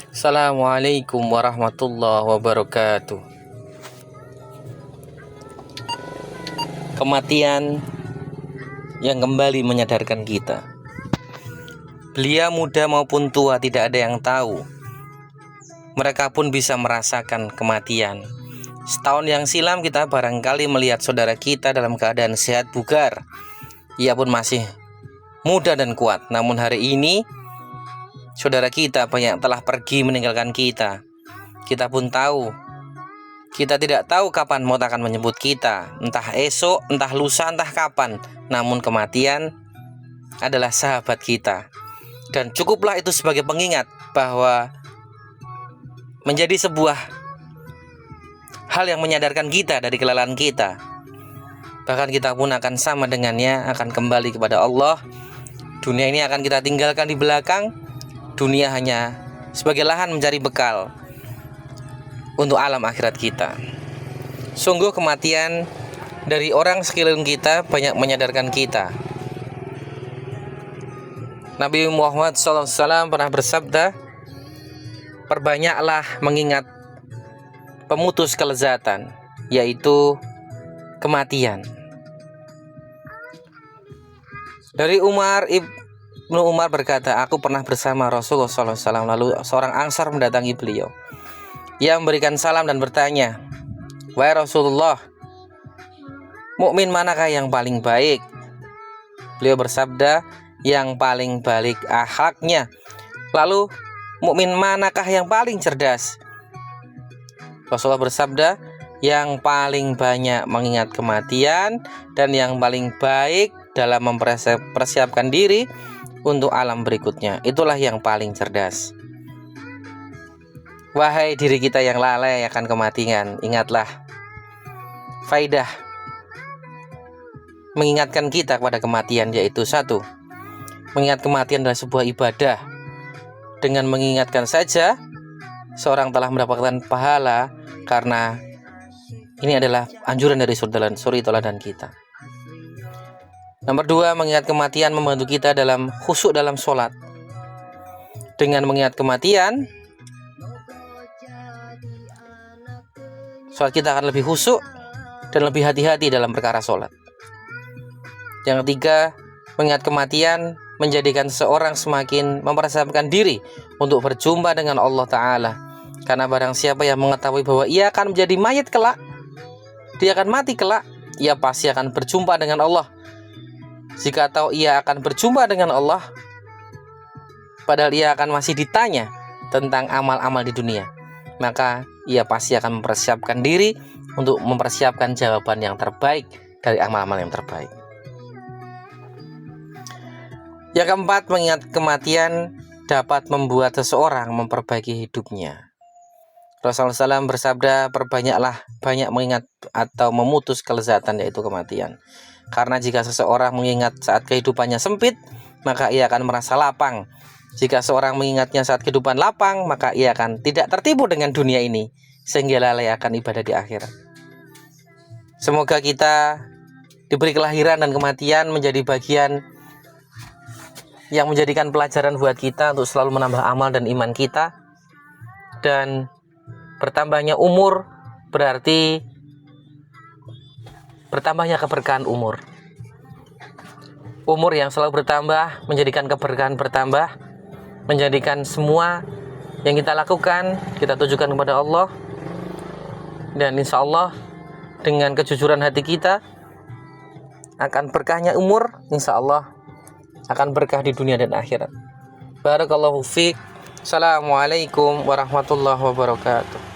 Assalamualaikum warahmatullahi wabarakatuh. Kematian yang kembali menyadarkan kita. Belia muda maupun tua tidak ada yang tahu. Mereka pun bisa merasakan kematian. Setahun yang silam kita barangkali melihat saudara kita dalam keadaan sehat bugar. Ia pun masih muda dan kuat. Namun hari ini saudara kita banyak telah pergi meninggalkan kita. Kita pun tahu, kita tidak tahu kapan maut akan menjemput kita. Entah esok, entah lusa, entah kapan. Namun kematian adalah sahabat kita. Dan cukuplah itu sebagai pengingat bahwa menjadi sebuah hal yang menyadarkan kita dari kelelahan kita. Bahkan kita pun akan sama dengannya, akan kembali kepada Allah. Dunia ini akan kita tinggalkan di belakang. Dunia hanya sebagai lahan mencari bekal untuk alam akhirat kita. Sungguh kematian dari orang sekeliling kita banyak menyadarkan kita. Nabi Muhammad SAW pernah bersabda, perbanyaklah mengingat pemutus kelezatan, yaitu kematian. Dari Ibnu Umar berkata, aku pernah bersama Rasulullah SAW, lalu seorang Ansar mendatangi beliau. Ia memberikan salam dan bertanya, wahai Rasulullah, mukmin manakah yang paling baik? Beliau bersabda, yang paling baik akhlaknya. Lalu, mukmin manakah yang paling cerdas? Rasulullah bersabda, yang paling banyak mengingat kematian dan yang paling baik dalam mempersiapkan diri untuk alam berikutnya. Itulah yang paling cerdas. Wahai diri kita yang lalai akan kematian, ingatlah faidah mengingatkan kita kepada kematian, yaitu satu, mengingat kematian adalah sebuah ibadah. Dengan mengingatkan saja seorang telah mendapatkan pahala, karena ini adalah anjuran dari suri tauladan kita. Nomor dua, mengingat kematian membantu kita dalam khusyuk dalam sholat. Dengan mengingat kematian, sholat kita akan lebih khusyuk dan lebih hati-hati dalam perkara sholat. Yang ketiga, mengingat kematian menjadikan seorang semakin mempersiapkan diri untuk berjumpa dengan Allah Ta'ala. Karena barang siapa yang mengetahui bahwa ia akan menjadi mayat kelak, dia akan mati kelak, ia pasti akan berjumpa dengan Allah. Jika tahu ia akan berjumpa dengan Allah, padahal ia akan masih ditanya tentang amal-amal di dunia, maka ia pasti akan mempersiapkan diri untuk mempersiapkan jawaban yang terbaik dari amal-amal yang terbaik. Yang keempat, mengingat kematian dapat membuat seseorang memperbaiki hidupnya. Rasulullah SAW bersabda, perbanyaklah banyak mengingat atau memutus kelezatan, yaitu kematian. Karena jika seseorang mengingat saat kehidupannya sempit, maka ia akan merasa lapang. Jika seorang mengingatnya saat kehidupan lapang, maka ia akan tidak tertipu dengan dunia ini, sehingga lalai akan ibadah di akhirat. Semoga kita diberi kelahiran dan kematian menjadi bagian yang menjadikan pelajaran buat kita untuk selalu menambah amal dan iman kita. Dan bertambahnya umur berarti bertambahnya keberkahan umur. Umur yang selalu bertambah menjadikan keberkahan bertambah, menjadikan semua yang kita lakukan kita tujukan kepada Allah. Dan insya Allah dengan kejujuran hati kita akan berkahnya umur, insya Allah akan berkah di dunia dan akhirat. Barakallahu fiik. Assalamualaikum warahmatullahi wabarakatuh.